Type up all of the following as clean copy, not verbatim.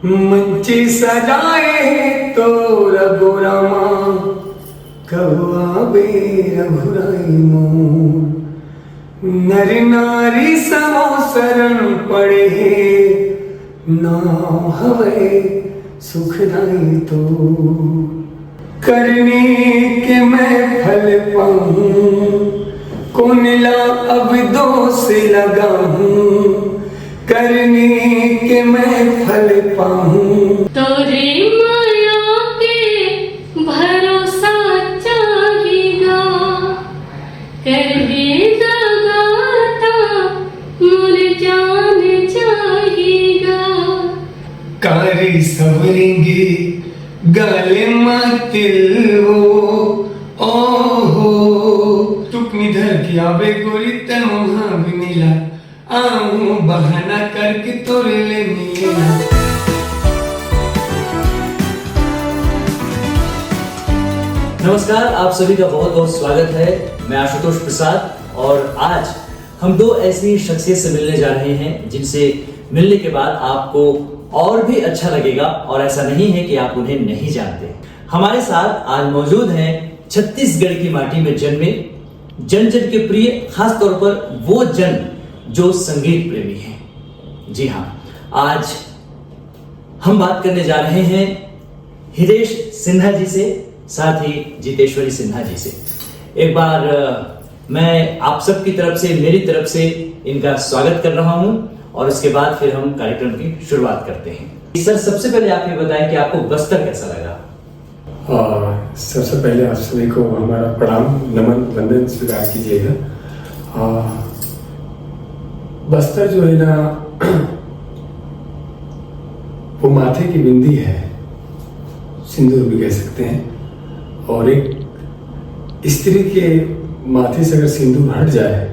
मंची सजाए तो रघुरामा कहुआ बे रघुराई मोर नर नारी समो शरण पड़े ना हवे सुखदाई तो करने के मैं फल पाऊं कोनला अब दोष लगाऊं करने के मैं फल पाऊं तोरे माया के भरोसा चाहिएगा करके दगाता मुर जान चाहिएगा कारी सवरेंगे गले मतिल हो ओहो चुप निधर की आवे गोरी तनुहा भी मिला आऊं बहाना करके तोरे ले मिला। नमस्कार, आप सभी का बहुत बहुत स्वागत है। मैं आशुतोष प्रसाद और आज हम दो ऐसी शख्सियत से मिलने जा रहे हैं जिनसे मिलने के बाद आपको और भी अच्छा लगेगा और ऐसा नहीं है कि आप उन्हें नहीं जानते। हमारे साथ आज मौजूद हैं छत्तीसगढ़ की माटी में जन्मे जन जन के प्रिय, खास तौर पर वो जन जो संगीत प्रेमी हैं। जी हाँ, आज हम बात करने जा रहे हैं हितेश सिन्हा जी से, साथ ही जितेश्वरी सिन्हा जी से। एक बार मैं आप सबकी तरफ से, मेरी तरफ से इनका स्वागत कर रहा हूं और उसके बाद फिर हम कार्यक्रम की शुरुआत करते हैं। सर, सबसे पहले आप ये बताएं कि आपको बस्तर कैसा लगा? सबसे पहले आप सभी को हमारा प्रणाम, नमन, वंदन स्वीकार कीजिएगा। बस्तर जो है ना, वो माथे की बिंदी है, सिंदूर भी कह सकते हैं। और एक स्त्री के माथे से अगर सिंदूर हट जाए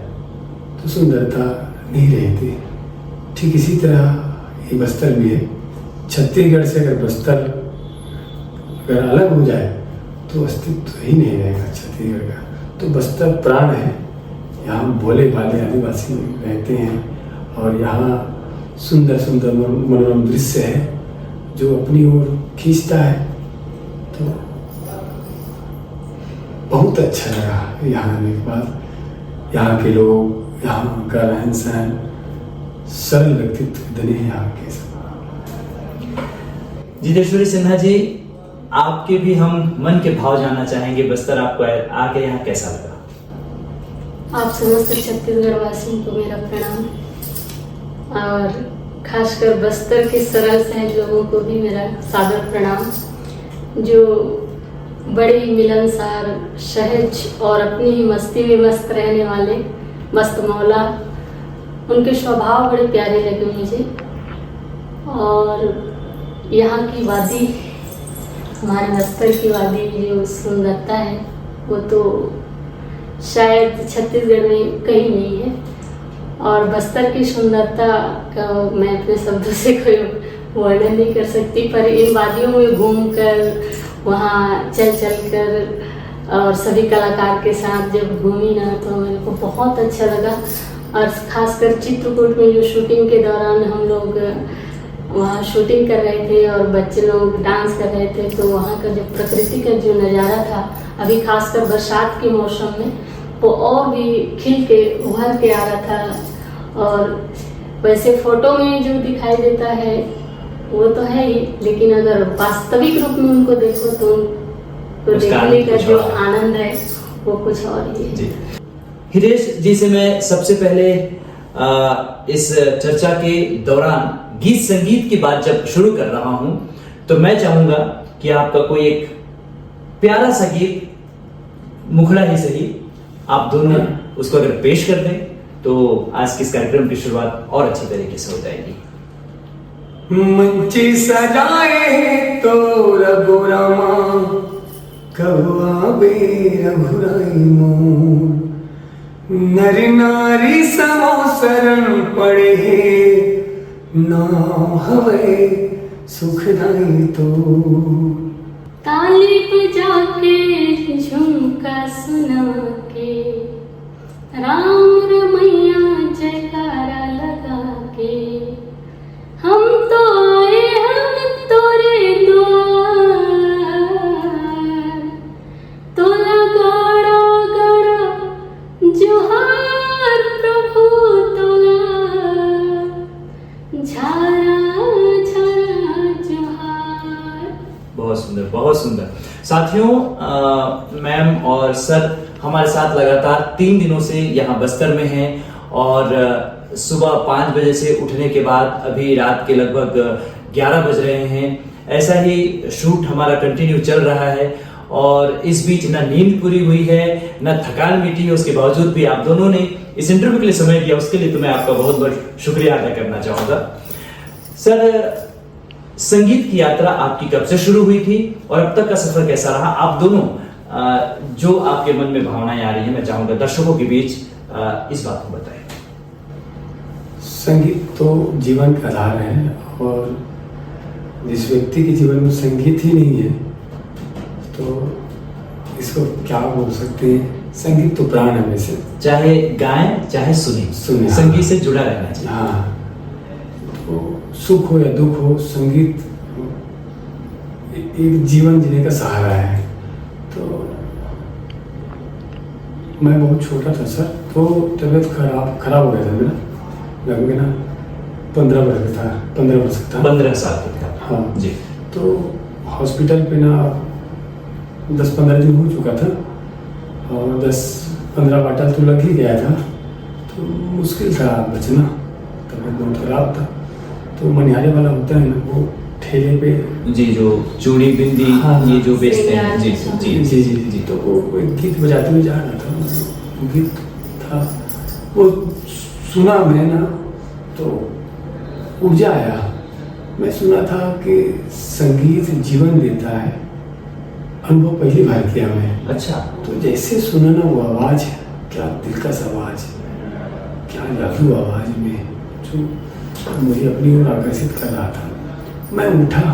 तो सुंदरता नहीं रहती। ठीक इसी तरह ये बस्तर भी है। छत्तीसगढ़ से अगर बस्तर अगर अलग हो जाए तो अस्तित्व ही नहीं रहेगा छत्तीसगढ़ का। तो बस्तर प्राण है। यहाँ भोले भाले आदिवासी रहते हैं और यहाँ सुंदर सुंदर मनोरम दृश्य है जो अपनी ओर खींचता है। तो बहुत अच्छा लगा यहाँ आने के बाद। यहाँ के लोग, यहाँ का रहन सहन, सरल व्यक्तित्व धनी है यहाँ के सब। जितेश्वरी सिन्हा जी, आपके भी हम मन के भाव जानना चाहेंगे। बस्तर आपको आके यहाँ कैसा लगा? आप समस्त छत्तीसगढ़ वासियों को मेरा प्रणाम और खासकर बस्तर के सरल सहज लोगों को भी मेरा सादर प्रणाम, जो बड़ी मिलनसार, सहज और अपनी ही मस्ती में मस्त रहने वाले मस्त मौला। उनके स्वभाव बड़े प्यारे लगे मुझे। और यहाँ की वादी, हमारे बस्तर की वादी की जो सुंदरता है वो तो शायद छत्तीसगढ़ में कहीं नहीं है। और बस्तर की सुंदरता का मैं अपने शब्दों से कोई वर्णन नहीं कर सकती, पर इन वादियों में घूमकर, वहाँ चल कर और सभी कलाकार के साथ जब घूमी ना तो मेरे को बहुत अच्छा लगा। और खासकर चित्रकूट में जो शूटिंग के दौरान हम लोग वहाँ शूटिंग कर रहे थे और बच्चे लोग डांस कर रहे थे, तो वहाँ का जो प्रकृति का जो नज़ारा था, अभी खासकर बरसात के मौसम में वो और भी खिल के उभर के आ रहा था। और वैसे फोटो में जो दिखाई देता है वो तो है ही, लेकिन अगर वास्तविक रूप में उनको देखो तो उनको देखने का जो आनंद है वो कुछ और ही है। हितेश जी से मैं सबसे पहले इस चर्चा के दौरान गीत संगीत की बात जब शुरू कर रहा हूं तो मैं चाहूंगा कि आपका कोई एक प्यारा सा गीत, मुखड़ा ही सही, आप दोनों उसको अगर पेश कर दें तो आज के इस कार्यक्रम की शुरुआत और अच्छी तरीके से हो जाएगी। मंची सजाए तो रघुरामा कहुआ बे रघुराई मोर नर नारी समो शरण पड़े ना हवे सुखदाई तो ताली बजा के झुमका सुना के राम रमैया जयकारा लगा के हम तो आए हम बहुत सुंदर। साथियों, मैम और सर हमारे साथ लगातार 3 दिनों से यहाँ बस्तर में हैं और सुबह 5 बजे से उठने के बाद अभी रात के लगभग 11 बज रहे हैं। ऐसा ही शूट हमारा कंटिन्यू चल रहा है और इस बीच ना नींद पूरी हुई है, ना थकान मिटी है। उसके बावजूद भी आप दोनों ने इस इंटरव्यू के लिए समय दिया, उसके लिए तो मैं आपका बहुत बहुत शुक्रिया अदा करना चाहूंगा। सर, संगीत की यात्रा आपकी कब से शुरू हुई थी और अब तक का सफर कैसा रहा? आप दोनों जो आपके मन में भावनाएं आ रही है, मैं चाहूंगा दर्शकों के बीच इस बात को बताएं। संगीत तो जीवन का आधार है और जिस व्यक्ति के जीवन में संगीत ही नहीं है तो इसको क्या बोल सकते हैं। संगीत तो प्राण है वैसे, चाहे गाएं चाहे सुने, हाँ। संगीत से जुड़ा रहना चाहिए। हाँ, तो सुख हो या दुख हो, संगीत एक जीवन जीने का सहारा है। तो मैं बहुत छोटा था सर, तो तबीयत खराब हो गया था मेरा, लगभग ना 15 वर्ष का था, 15 वर्ष का था, 15 साल का था। हाँ जी। तो हॉस्पिटल पे ना 10-15 दिन हो चुका था और 10-15 बाटल तो लग ही गया था, तो मुश्किल था बचना, तबीयत बहुत खराब था। तो मनिहारे वाला होता है ना, वो ठेले पे जी, जो चूड़ी बिंदी, हाँ, ये जो बेचते हैं, जी जी जी जी जी, तो वो एक गीत बजाते हुए जा रहा था, गीत था वो सुना मैं ना, तो ऊर्जा आया। मैं सुना था कि संगीत जीवन देता है, अनुभव पहली बार किया मैं। अच्छा। तो जैसे सुना ना वो आवाज़, क्या दिलकश आवाज़, क्या जादू आवाज़ में, जो मुझे अपनी ओर आकर्षित कर रहा था। मैं उठा,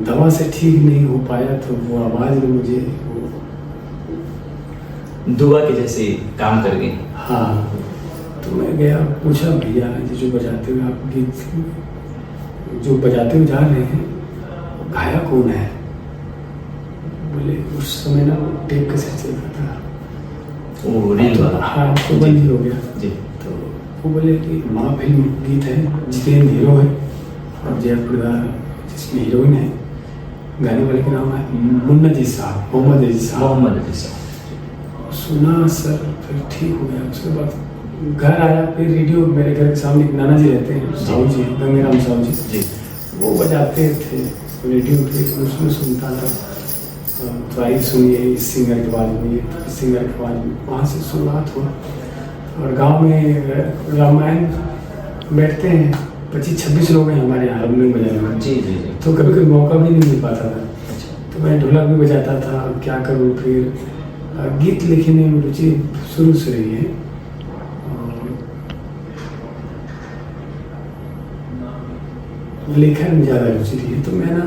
दवा से ठीक नहीं हो पाया तो वो आवाज़ ने मुझे दुआ के जैसे काम कर गई। हाँ, तो मैं गया, पूछा भैया जी जो बजाते हुए आप गीत जो बजाते हुए जा रहे हैं, गाया कौन है? बोले उस समय ना टेप कैसेट चलता था, वो रील वाला। हाँ, तो बंद ही हो गया जी। तो वो बोले कि माँ फिल्म गीत है, जितेंद्र हीरो है और जया प्रदा जिसमें हीरोइन है, गाने वाले का नाम है मुन्ना जी साहब, मोहम्मद अजी साहब। सुना सर, फिर ठीक हो गया। उसके बाद घर आया, फिर रेडियो, मेरे घर के सामने एक नाना जी रहते हैं, साहू जी, गंगेराम साहू जी, वो बजाते थे रेडियो पे, उसमें सुनता था। तो आई सुनिए इस सिंगर की आवाज़ में, इस सिंगर की आवाज़ में, वहाँ से शुरुआत हुआ। और गांव में रामायण बैठते हैं, 25-26 लोग हैं हमारे यहाँ हारमोनियम बजाने में। जी जी जी। तो कभी कभी मौका भी नहीं मिल पाता था, तो मैं ढोलक भी बजाता था। अब क्या करूँ, फिर गीत लिखने में रुचि शुरू से रही है और लेखन में ज़्यादा रुचि रही है। तो मैं ना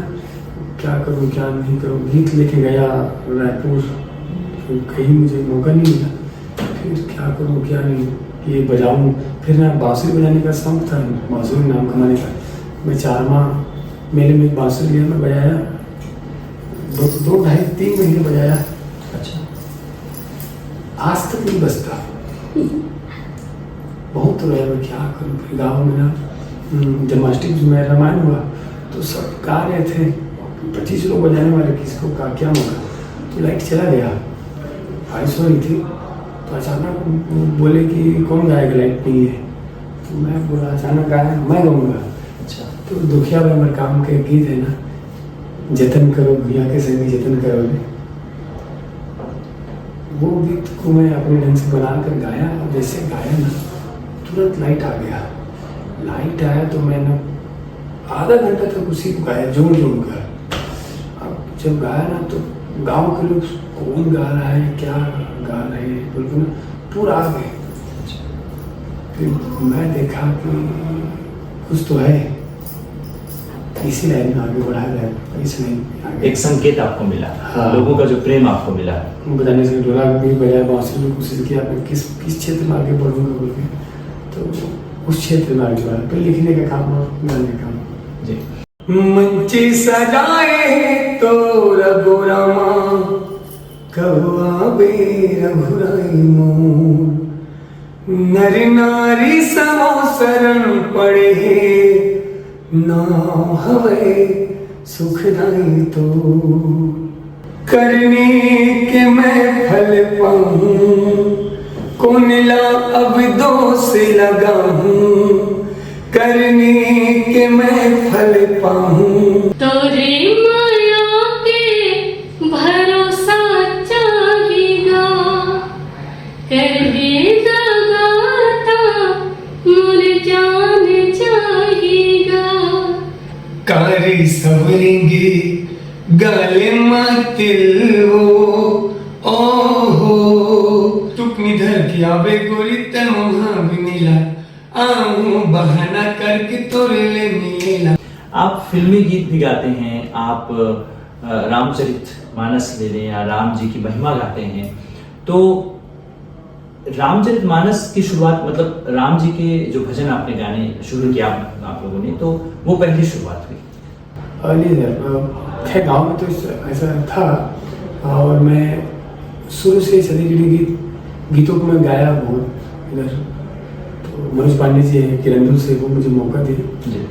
क्या करूँ क्या नहीं करूँ, गीत लेके गया रायपुर, फिर कहीं मुझे मौका नहीं मिला, फिर क्या करूँ क्या नहीं, ये बजाऊँ। फिर ना बांसुरी बजाने का शौक था, बांसुरी नाम कमाने का। मैं 4 माह मेले में बांसुरी लिया, मैं बजाया 2 ढाई 3 महीने बजाया। अच्छा। आज तक नहीं बजता, बहुत रोया। मैं क्या करूँ, फिर गाँव में ना जन्माष्टमी में रामायण हुआ तो सब गा रहे थे, 25 लोग बजाने वाले, किसको का क्या मौका। तो लाइट चला गया, बारिश हो रही थी, तो अचानक बोले कि कौन गाएगा, लाइट नहीं है। तो मैं बोला अचानक गाया, मैं गाऊंगा। अच्छा। तो दुखिया भाई मेरे काम के गीत है ना, जतन करो भैया के संग जतन करोगे, वो गीत को मैं अपने ढंग से बना कर गाया। और जैसे गाया ना, तुरंत लाइट आ गया। लाइट आया तो मैंने आधा घंटा तक उसी को गाया, जोड़ कर। अब जब गाया ना, तो गांव के लोग कौन गा रहा है, क्या गा रहे हैं बोल के ना पूरा आ गए। फिर मैं देखा कि कुछ तो है, इसी लाइन में आगे बढ़ा जाए, इस लाइन में आगे। एक संकेत आपको मिला। हाँ। लोगों का जो प्रेम आपको मिला। बजाने से ढोलक भी बजाया, बांसुरी में कोशिश किया मैं किस क्षेत्र में आगे बढ़ूंगा बोल के, तो उस क्षेत्र में आगे बढ़ा। फिर लिखने का काम और गाने का काम। जी। मंची सजाए तो रघुरामा, कहुआ बे रघुराई मोर। नर नारी समो शरण पड़े, नाम हवे सुख नहीं तो करने के मैं फल पाऊं, कौन ला अब दोष लगाऊं, करने के मैं फल पाऊं। तोरे माया के भरोसा चाहिएगा, करके दगाता मुर जान चाहिएगा। कारी सवरेंगे गाले मातिल ओहो, तुक निधर की आवे गोरी तनुहा भी मिला, आऊं बहाना करके तोरे ले मिला। आप फिल्मी गीत भी गाते हैं, आप रामचरितमानस ले लें या राम जी की महिमा गाते हैं। तो रामचरितमानस की शुरुआत, मतलब राम जी के जो भजन आपने गाने शुरू किया आप लोगों ने, तो वो पहली शुरुआत हुई? खैर गाँव में तो ऐसा था, और मैं शुरू से छत्तीसगढ़ी गीतों को मैं गाया बहुत इधर। तो मनोज पांडे जी हैं किरंदुल से, वो मुझे मौका दिए। फिर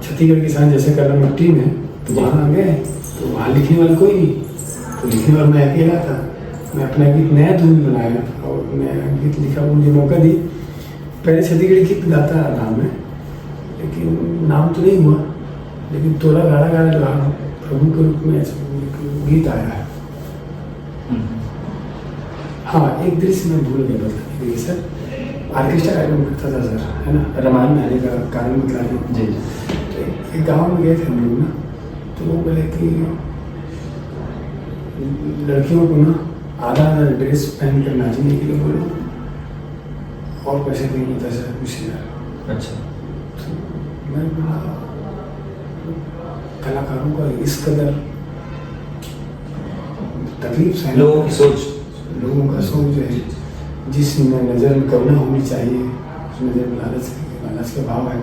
छत्तीसगढ़ किसान जैसे कर रहा मिट्टी में, तो वहाँ आ गए, तो वहाँ लिखने वाला कोई नहीं, तो लिखने वाला मैं अकेला था। मैं अपना गीत नया धुन बनाया और नया गीत लिखा, वो मुझे मौका दी। पहले छत्तीसगढ़ी गीत गाता रहा मैं, लेकिन नाम तो नहीं हुआ, लेकिन थोड़ा गाना गाना जो प्रभु के रूप में गीत आया है। हाँ, एक दृश्य मैं भूल गया बताने के लिए सर। ऑर्केस्ट्रा कार्यक्रम करता था सर, है ना, रामायण में आने का कारण बता रहे जी। तो एक गाँव में गए थे हम लोग ना, तो वो बोले कि लड़कियों को ना आधा आधा ड्रेस पहन कर नाचने के लिए बोलो, और पैसे नहीं होता सर कुछ यार। अच्छा। तो मैं बोला कलाकारों का इस कदर तकलीफ से लोगों की सोच जो है, जिस नज़र में करुणा होनी चाहिए, उस नज़र में लालच का भाव है।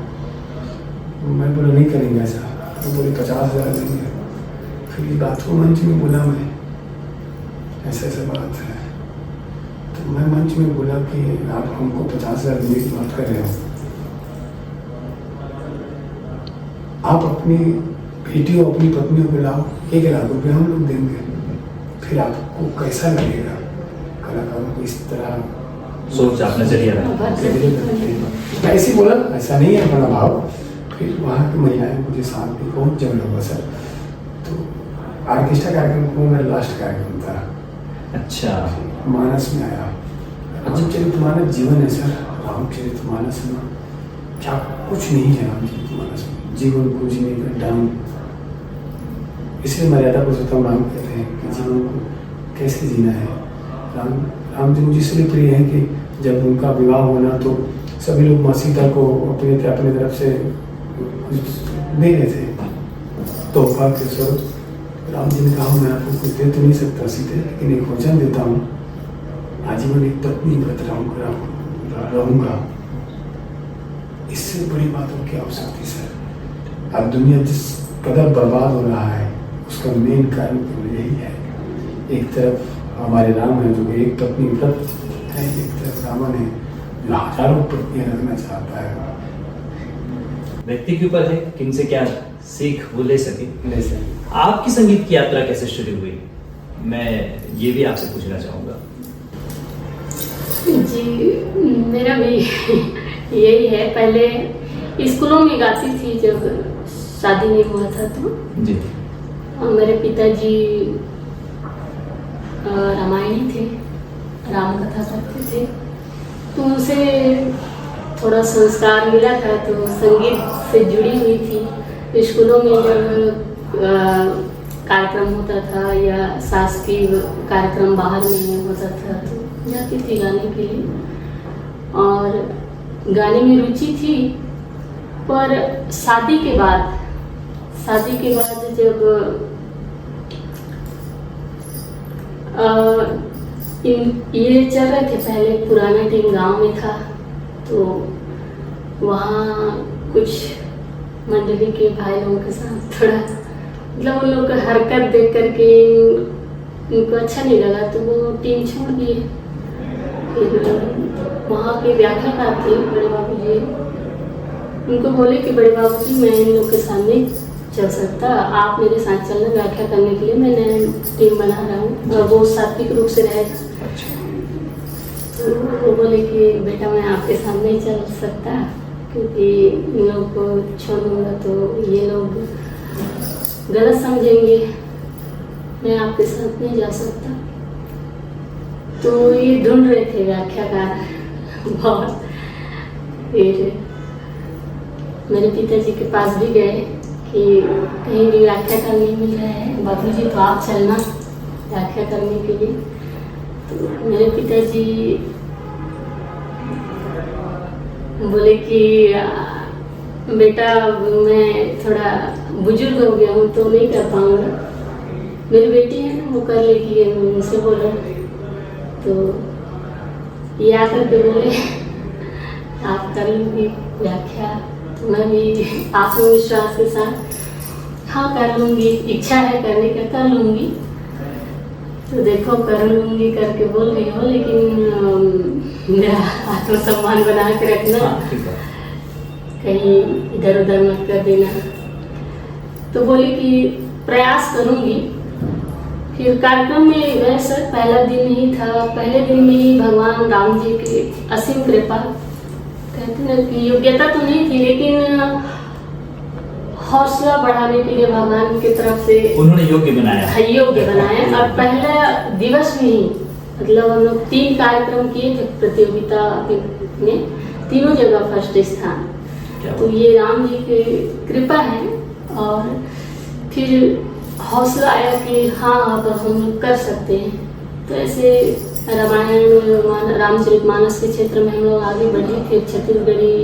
मैं बोला नहीं करेंगे ऐसा। तो बोले 50,000 देंगे। फिर इस बात को मंच में बोला मैं, ऐसा बात है। तो मैं मंच में बोला कि आप हमको 50,000 देने की बात कर रहे हो, आप अपनी बेटी और अपनी पत्नी को लाओ, 1 लाख रुपये हम लोग देंगे, फिर आपको कैसा लगेगा? कलाकारों को इस तरह सोच आप नजरिया मैं ऐसे बोला, ऐसा नहीं है हमारा भाव। फिर वहाँ की महिलाएं मुझे साथ भी बहुत झगड़ा हुआ सर। तो ऑर्केस्ट्रा कार्यक्रम को मेरा लास्ट कार्यक्रम था। अच्छा। मानस में आया, रामचरितमानस जीवन है सर। रामचरितमानस में क्या कुछ नहीं है रामचरितमानस में, जीवन को जीने का ढंग। इसलिए मर्यादा पुरुषोत्तम राम कहते हैं कि जीवन को कैसे जीना है। राम जी मुझे इसलिए प्रिय है कि जब उनका विवाह हुआ तो सभी लोग माँ सीता को अपने तरफ से दे रहे थे तोहफा के स्वरूप। राम जी ने कहा मैं आपको कुछ दे तो नहीं सकता सीते, लेकिन एक वचन देता हूँ, आजीवन एक पत्नी व्रत रहूंगा। इससे बड़ी बातों की आवश्यकता सर। अब दुनिया जिस कदर बर्बाद हो रहा है उसका मेन कारण यही है। एक तरफ हमारे राम है जो एक पत्नी व्रत है, एक तरफ रावण है जो हजारों पत्नियां रखना चाहता है। व्यक्ति के ऊपर है किन से क्या सीख वो ले सके। आपकी संगीत की यात्रा कैसे शुरू हुई, मैं ये भी आपसे पूछना चाहूँगा। जी मेरा भी यही है। पहले स्कूलों में गाती थी, जब शादी नहीं हुआ था तो जी। मेरे पिताजी रामायणी थे, राम कथा करते थे, तो उनसे थोड़ा संस्कार मिला था, तो संगीत से जुड़ी हुई थी। स्कूलों में जब कार्यक्रम होता था या शासकीय कार्यक्रम बाहर में होता था तो जाती थी गाने के लिए, और गाने में रुचि थी। पर शादी के बाद जब ये चल रहे थे, पहले पुराना टीम गांव में था, तो वहाँ कुछ मंडली के भाई लोगों के साथ थोड़ा मतलब उन लोग का हरकत देख करके उनको अच्छा नहीं लगा, तो वो टीम छोड़ दिए। फिर वहाँ के व्याख्याकार थे बड़े बाबू जी, उनको बोले कि बड़े बाबू जी मैं इन लोग के सामने चल सकता, आप मेरे साथ चलना, व्याख्या करने के लिए मैंने टीम बना रहा हूँ और वो सात्विक रूप से रहेगा। तो वो बोले कि बेटा मैं आपके सामने ही चल सकता, क्योंकि इन लोग को छोड़ूंगा तो ये लोग गलत समझेंगे, मैं आपके साथ नहीं जा सकता। तो ये ढूंढ रहे थे व्याख्याकार बहुत। फिर मेरे पिताजी के पास भी गए कि कहीं भी व्याख्याकार नहीं मिल रहा है, बाबू जी तो आप चलना व्याख्या करने के लिए। तो मेरे पिताजी बोले कि बेटा मैं थोड़ा बुजुर्ग हो गया हूँ तो नहीं कर पाऊँगा, मेरी बेटी है ना वो कर लेगी, उनसे बोला। तो ये आकर के बोले आप कर लूँगी व्याख्या। तो मैं भी आत्मविश्वास के साथ हाँ कर लूँगी, इच्छा है करने का कर लूँगी। तो देखो कर लूँगी करके बोल रही हो, लेकिन मेरा आत्मसम्मान बना के रखना, कहीं इधर उधर मत कर देना। तो बोली कि प्रयास करूँगी। फिर कार्यक्रम में गए सर, पहला दिन ही था, पहले दिन में ही भगवान राम जी की असीम कृपा, कहते हैं कि योग्यता तो नहीं थी लेकिन हौसला बढ़ाने के लिए भगवान की तरफ से उन्होंने योग्य बनाया। योग्य बनाया। और पहला दिवस में ही मतलब हम लोग 3 कार्यक्रम किए थे प्रतियोगिता में, तीनों जगह फर्स्ट स्थान। तो ये राम जी की कृपा है। और फिर हौसला आया कि हाँ अब हम कर सकते हैं। तो ऐसे रामायण रामचरितमानस के क्षेत्र में हम लोग आगे बढ़े थे। छत्तीसगढ़ी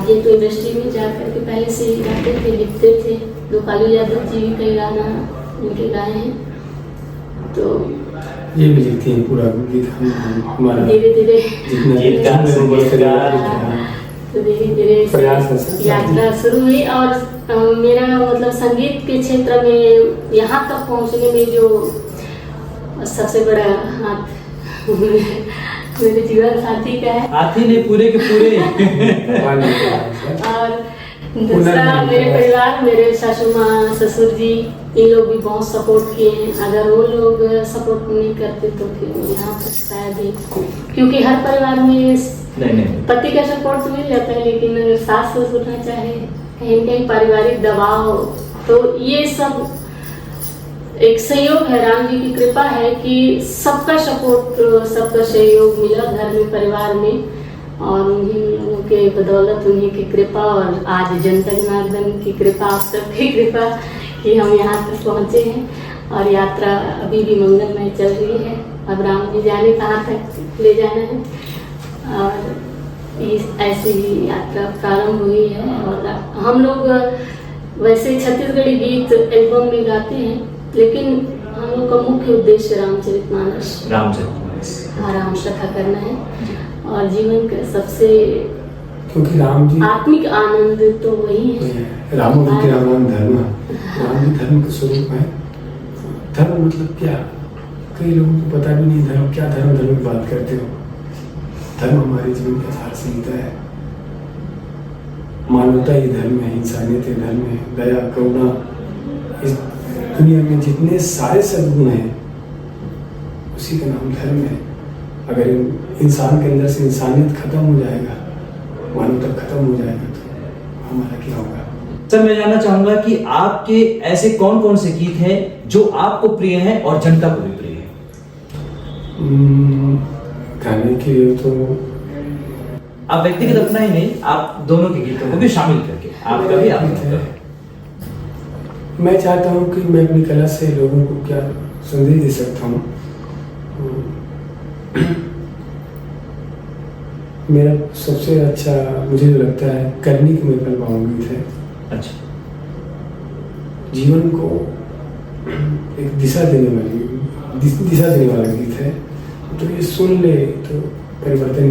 ये तो इंडस्ट्री में जा करके पहले से ही गाते थे, लिखते थे। गोपालू यादव जी भी कई गाना उनके गाए हैं। तो ये भी लिखती हैं पूरा गीत हमारा धीरे धीरे तो धीरे धीरे यात्रा शुरू हुई। और मेरा मतलब संगीत के क्षेत्र में यहाँ तक पहुँचने में जो सबसे बड़ा हाथ मेरे जीवन साथी का है। हाथी ने पूरे के पूरे और दूसरा मेरे परिवार, मेरे सासू माँ ससुर जी, इन लोग भी बहुत सपोर्ट किए हैं। अगर वो लोग सपोर्ट नहीं करते तो फिर यहाँ तक शायद ही, क्योंकि हर परिवार में पति का सपोर्ट तो मिल जाता है, लेकिन अगर सास ससुर ना चाहे, कहीं न कहीं पारिवारिक दबाव, तो ये सब एक सहयोग है। राम जी की कृपा है कि सबका सपोर्ट, सबका सहयोग मिला घर में, परिवार में। और उन्हीं लोगों के बदौलत, उन्हीं की कृपा और आज जनता जनार्दन की कृपा, आप सबकी कृपा कि हम यहाँ तक पहुँचे हैं। और यात्रा अभी भी मंगलमय चल रही है। अब राम जी जाने कहाँ तक ले जाना है। और इस ऐसी ही यात्रा प्रारंभ हुई है। और हम लोग वैसे छत्तीसगढ़ी गीत एल्बम में गाते हैं, लेकिन हम लोग का मुख्य उद्देश्य रामचरितमानस, राम कथा करना है। और जीवन का सबसे, क्योंकि राम जी आत्मिक आनंद तो वही है। राम धर्म, राम जी धर्म का स्वरूप है। धर्म मतलब क्या, कई लोगों को पता भी नहीं धर्म क्या। धर्म की बात करते हो। धर्म हमारे जीवन का आधार संहिता है। मानवता ही धर्म है, इंसानियत ही धर्म है, दया करुणा। इस दुनिया में जितने सारे सद्गुण हैं उसी का नाम धर्म है। अगर इंसान के अंदर से इंसानियत खत्म हो जाएगा, मानवता खत्म हो जाएगा, तो हमारा क्या होगा। सर मैं जानना चाहूंगा कि आपके ऐसे कौन कौन से गीत हैं जो आपको प्रिय हैं और जनता को भी प्रिय है? गाने के लिए तो आप व्यक्तिगत अपना ही नहीं, आप दोनों के गीतों को भी शामिल करके आपका भी आप। मैं चाहता हूँ कि मैं अपनी कला से लोगों को क्या संदेश दे सकता हूँ। मेरा सबसे अच्छा मुझे जो लगता है करनी की मैं पल पाऊँ गीत है। अच्छा। जीवन को एक दिशा देने वाला गीत है। तो ये सुन ले तो परिवर्तन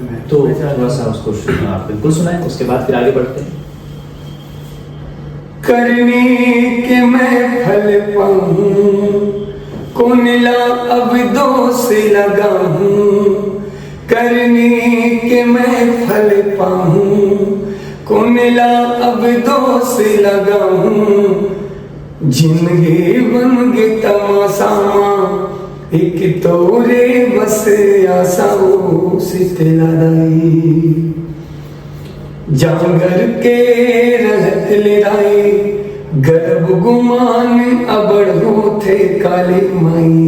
है। तो थोड़ा सा उसको आप बिल्कुल सुनाएं, उसके बाद फिर आगे बढ़ते हैं। करनी के मैं फल पाऊं, कौन ला अब दोष लगाऊं। करनी के मैं फल पाऊं, को मिला अब दोस्त लगाऊं, जिंदगी बन गई तमाशा, एक तोरे बस आसाओ से लड़ाई, जागर के रहत लड़ाई, गर्भ गुमान अबड़ होते काली माई,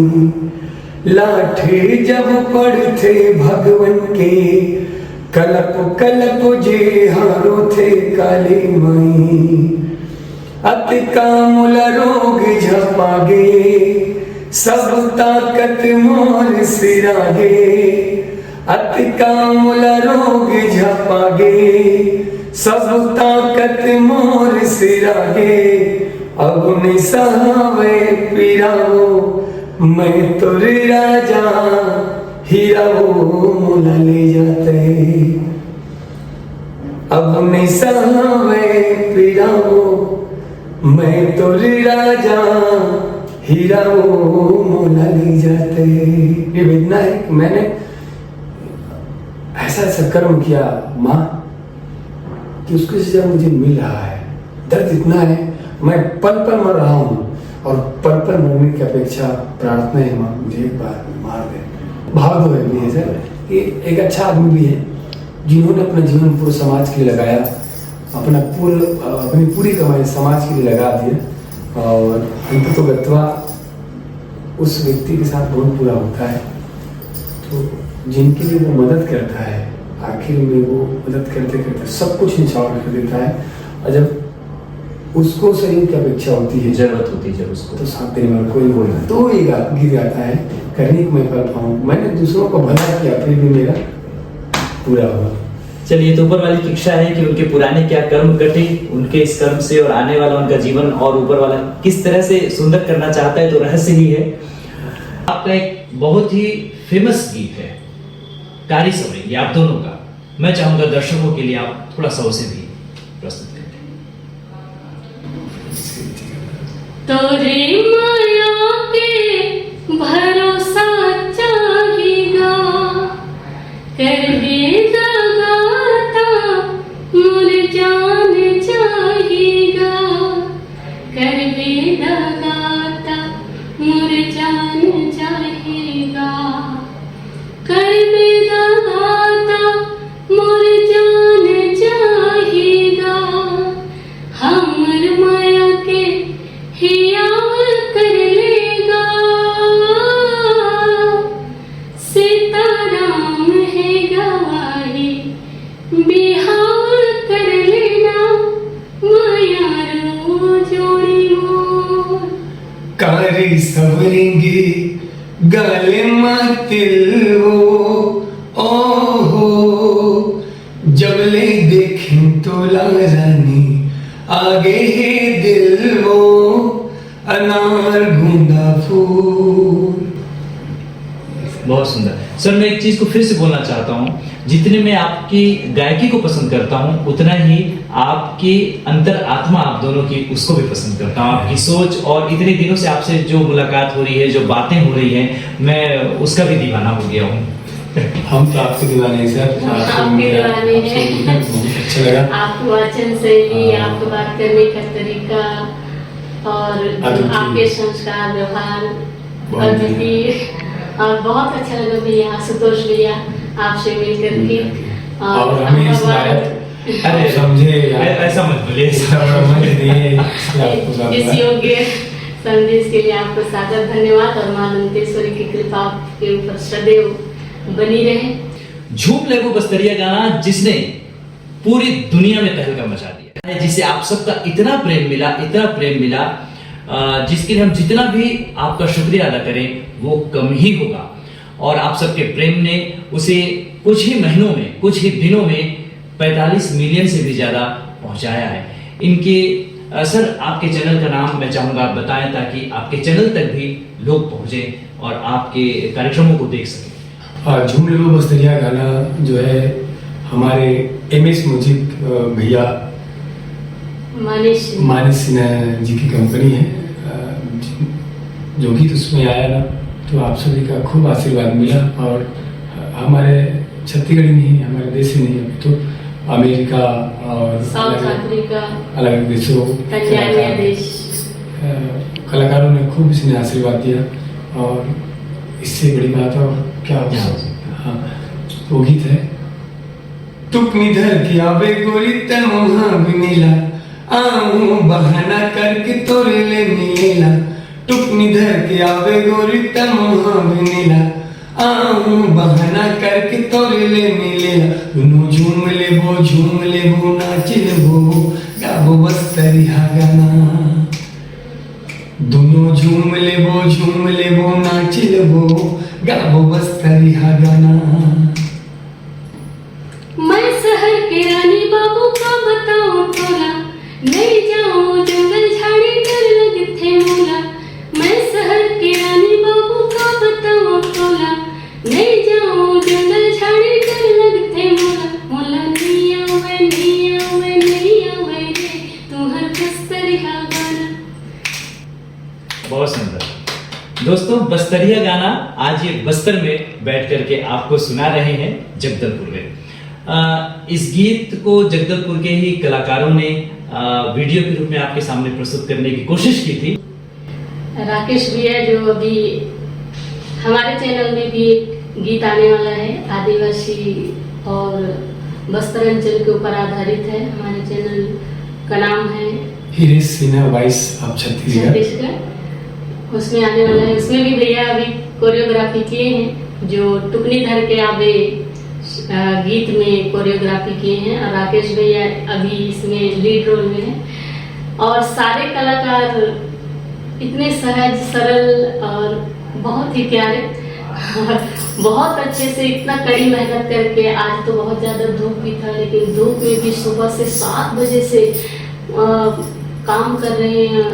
लाठे जब पढ़ते भगवन के, कलप कलप जे हारो थे काली माई, अत कामुल रोग झपागे, सब ताकत मोर सिरागे, अत कामुल रोग झपागे, सब ताकत मोर सिरागे, अब निसावे पिराओ, मैं तुर राजा हीरा वो मोला ले जाते, अब निसावे पिराओ, मैं तुर राजा हीरा वो मोला ले जाते। ये वेदना है कि मैंने ऐसा कर्म किया माँ कि उसके से मुझे मिल रहा है, दर्द इतना है, मैं पल पल मर रहा हूँ और पल पल मरने की अपेक्षा प्रार्थना है माँ मुझे एक बार मार दे। भाव दो भी है सर कि एक अच्छा आदमी भी है जिन्होंने अपना जीवन पूरे समाज के लिए लगाया, अपनी पूरी कमाई समाज के लिए लगा दिया और अंत तो गत्वा उस व्यक्ति के साथ बहुत बुरा होता है। तो जिनके लिए वो मदद करता है आखिर में वो मदद करते करते सब कुछ निछावर कर देता है, और जब उसको शरीर की अपेक्षा होती है, जरूरत होती है जब उसको, तो साथ देने वाला कोई बोल रहा तो ये गिर जाता है, करने को मैं फल पाऊँ, मैंने दूसरों को भला किया फिर भी मेरा पूरा हुआ। चलिए, तो ऊपर वाली की इच्छा है कि उनके पुराने क्या कर्म कटे, उनके इस कर्म से और आने वाला उनका जीवन और ऊपर वाला किस तरह से सुंदर करना चाहता है तो रहस्य ही है। आपका एक बहुत ही फेमस गीत है कारी सवरेंगे आप दोनों का, मैं चाहूंगा दर्शकों के लिए आप थोड़ा सा उसे भी प्रस्तुत करें। तोरे माया के भरोसा चाहिएगा, कर दे दगाता मुर जान चाहिएगा, कर दे दगाता मुर जान चाहिएगा, कर दे दगाता मुर जान चाहिएगा, हमर माया के हियाव कर लेगा, सीताराम है गवाही बिहाव कर लेना, माया रो जोड़ी मोर। कारी सवरेंगे गाले मातिल ओहो, जबले देखें तो रानी आगे है दिल वो अनार गूंदा फूल। बहुत सुंदर सर, मैं एक चीज को फिर से बोलना चाहता हूँ, जितने मैं आपकी गायकी को पसंद करता हूँ उतना ही आपकी अंतर आत्मा आप दोनों की उसको भी पसंद करता हूँ, आपकी सोच, और इतने दिनों से आपसे जो मुलाकात हो रही है, जो बातें हो रही हैं, मैं उसका भी दीवाना हो गया हूँ। हम तो आपके दीवाने हैं सर, आपके दीवाने हैं। अच्छा लगा आपकी वाचन शैली, आपका बात करने का तरीका और आपके संस्कार व्यवहार और बहुत अच्छा लगा भैया, आशुतोष भैया आपसे मिल करके, और हमें इस लायक अरे समझे ऐसा मत बोलिए, इस योग्य संदेश के लिए आपको सादर धन्यवाद और मां दंतेश्वरी की कृपा आपके ऊपर सदैव बनी रहे। झूम लेगो बस्तरिया गाना जिसने पूरी दुनिया में तहलका मचा दिया है, जिसे आप सबका इतना प्रेम मिला, इतना प्रेम मिला, जिसके लिए हम जितना भी आपका शुक्रिया अदा करें वो कम ही होगा। और आप सबके प्रेम ने उसे कुछ ही महीनों में, कुछ ही दिनों में 45 मिलियन से भी ज्यादा पहुंचाया है। इनके सर, आपके चैनल का नाम मैं चाहूंगा आप बताएं ताकि आपके चैनल तक भी लोग पहुंचे और आपके कार्यक्रमों को देख सकें। झूम लेगो बस्तरिया गाना जो है हमारे MS म्यूजिक भैया मानिश सिन्हा जी की कंपनी है, जो गीत उसमें आया ना तो आप सभी का खूब आशीर्वाद मिला, और हमारे छत्तीसगढ़ में ही, हमारे देश में नहीं, तो अमेरिका और साउथ अफ्रीका, अलग अलग देशों तंजानिया देश, कलाकारों ने खूब इसने आशीर्वाद दिया। और इससे बड़ी बात और क्या हो सकती। हाँ, वो गीत है, तुक निधर की आवे गोरी तनोहा बिनीला, आऊं बहाना करके तोरे ले मिलेला। तुक निधर की आवे गोरी तनोहा बिनीला, आऊं बहाना करके तोरे ले मिलेला। दोनों झूम लेबो नाच लेबो, गाबो बस्तरी हा गाना। दोनों झूम लेबो नाच लेबो, गाबो बस्तरी हा गाना। मैं शहर के रानी बाबू का बताऊं तोला, नहीं जाऊं जंगल झाड़ी डर लगते मोला। मैं शहर के रानी बाबू का बताऊं तोला, नहीं जाऊं जंगल झाड़ी डर लगते मोला। मोला नहीं आवे रे, तुम्हार बस्तरिया गाना। बहुत सुंदर। दोस्तों, बस्तरिया गाना आज ये बस्तर में बैठ करके आपको सुना रहे हैं जगदलपुर में। इस गीत को जगदलपुर के ही कलाकारों ने वीडियो के रूप में आपके सामने प्रस्तुत करने की कोशिश की थी। राकेश भैया, जो अभी हमारे चैनल में भी एक गीत आने वाला है, आदिवासी और बस्तर अंचल के ऊपर आधारित है। हमारे चैनल का नाम है हिरेश सिन्हा वॉइस ऑफ छत्तीसगढ़। उसमें आने वाला है। उसमें भी भैया अभी कोरियोग्राफी किए हैं, जो टुकनी धर के आवे गीत में कोरियोग्राफी किए हैं। और राकेश भैया अभी इसमें लीड रोल में हैं। और सारे कलाकार इतने सहज सरल और बहुत ही प्यारे, बहुत अच्छे से इतना कड़ी मेहनत करके। आज तो बहुत ज़्यादा धूप भी था, लेकिन धूप में भी सुबह से 7 बजे से काम कर रहे हैं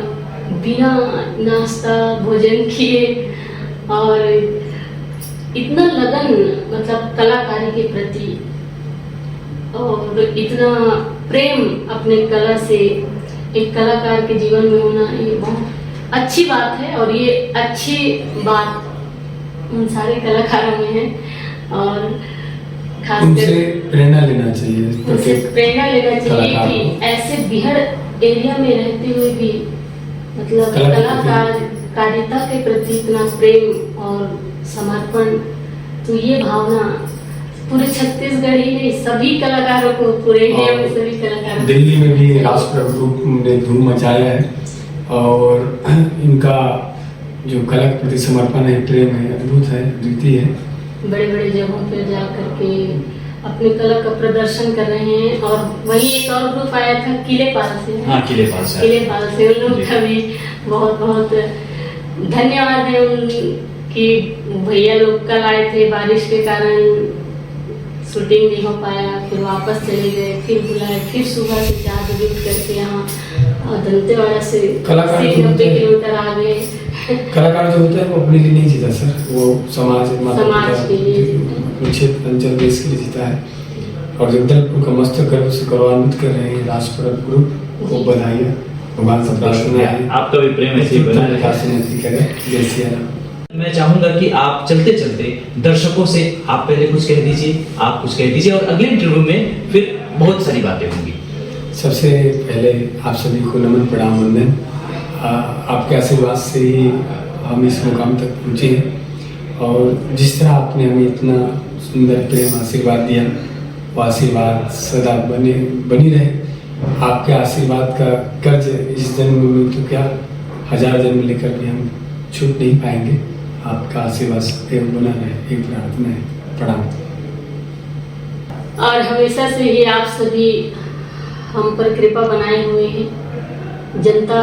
बिना नाश्ता भोजन किए। और इतना लगन, मतलब कलाकारी के प्रति, और इतना प्रेम अपने कला से एक कलाकार के जीवन में होना, ये बहुत अच्छी बात है। और ये अच्छी बात उन सारे कलाकारों में है। और उनसे प्रेरणा लेना चाहिए, उनसे प्रेरणा लेना चाहिए कि ऐसे बिहड़ एरिया में रहते हुए भी मतलब कलाकारिता के प्रति इतना प्रेम और समर्पण। तो ये भावना पूरे छत्तीसगढ़ ही नहीं, सभी कलाकारों को, पूरे इंडिया में सभी कलाकारों। दिल्ली में भी राष्ट्रप्रभु ग्रुप ने धूम मचाया है। और इनका जो कला के प्रति समर्पण है, प्रेम है, अद्भुत है, अद्वितीय है। बड़े बड़े जगहों पर जा करके अपने कला का प्रदर्शन कर रहे हैं। और वही एक और ग्रुप आया था किलेपाल से। हाँ, किलेपाल से उन लोगों का भी बहुत बहुत धन्यवाद है कि भैया लोग कल आए थे, बारिश के कारण शूटिंग नहीं हो पाया, फिर वापस चले गए, फिर बुलाए, फिर सुबह से 4 बजे उठ करके यहाँ दंतेवाड़ा से 90 किलोमीटर आ गए। कलाकार जो होता है वो अपने लिए नहीं जीता सर, वो समाज के लिए, क्षेत्र अंचल देश के लिए जीता है। और जगदलपुर का मस्तक गर्व से गौरवान्वित कर रहे हैं राष्ट्रप्रभु ग्रुप को। बधाई, भगवान सब प्रार्थना है आपका भी प्रेम ऐसे बना रहे। जय सिया राम। मैं चाहूंगा कि आप चलते चलते दर्शकों से आप पहले कुछ कह दीजिए, आप कुछ कह दीजिए, और अगले इंटरव्यू में फिर बहुत सारी बातें होंगी। सबसे पहले आप सभी को नमन, प्रणाम, वंदन। आपके आशीर्वाद से ही हम इस मुकाम तक पहुँचे हैं। और जिस तरह आपने हमें इतना सुंदर प्रेम आशीर्वाद दिया, वो आशीर्वाद सदा बनी रहे। आपके आशीर्वाद का कर्ज इस जन्म में तो क्या 1000 जन्म लेकर भी हम छूट नहीं पाएंगे। आपका आशीर्वाद सदैव बना रहे, एक प्रार्थना है। प्रणाम। और हमेशा से ही आप सभी हम पर कृपा बनाए हुए हैं। जनता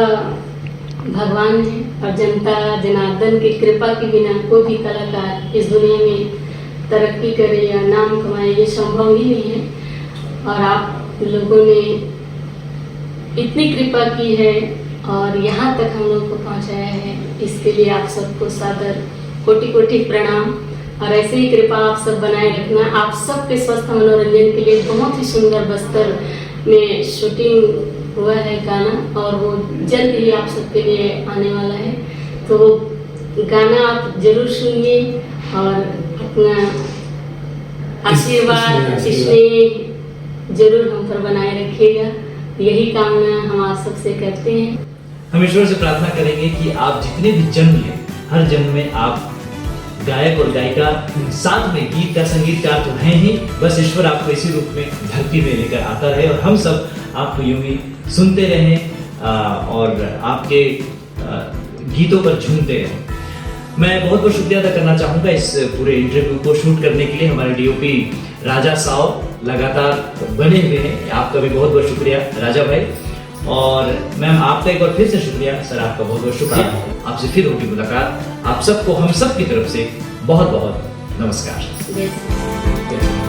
भगवान है, और जनता जनार्दन की कृपा के बिना कोई भी कलाकार इस दुनिया में तरक्की करे या नाम कमाए, ये संभव ही नहीं है। और आप लोगों ने इतनी कृपा की है और यहाँ तक हम लोग को पहुँचाया है, इसके लिए आप सबको सादर कोटि कोटि प्रणाम। और ऐसे ही कृपा आप सब बनाए रखना। आप सबके स्वस्थ मनोरंजन के लिए बहुत ही सुंदर बस्तर में शूटिंग हुआ है गाना, और वो जल्द ही आप सबके लिए आने वाला है। तो वो गाना आप जरूर सुनिए और अपना आशीर्वाद, स्नेह जरूर हम पर बनाए रखिएगा। यही कामना हम आप सबसे करते हैं। हम ईश्वर से प्रार्थना करेंगे कि आप जितने भी जन्म लें, हर जन्म में आप गायक और गायिका, साथ में गीतकार संगीतकार तो हैं ही, बस ईश्वर आपको इसी रूप में धरती में लेकर आता रहे और हम सब आपको यूं ही सुनते रहें और आपके गीतों पर झूमते रहें। मैं बहुत बहुत शुक्रिया अदा करना चाहूँगा इस पूरे इंटरव्यू को शूट करने के लिए। हमारे डीओपी राजा साहब लगातार बने हुए हैं, आपका भी बहुत बहुत शुक्रिया राजा भाई। और मैम आपका एक बार फिर से शुक्रिया, सर आपका बहुत बहुत शुक्रिया। आपसे फिर होगी मुलाकात। आप सबको हम सब की तरफ से बहुत बहुत नमस्कार। जय श्री राम।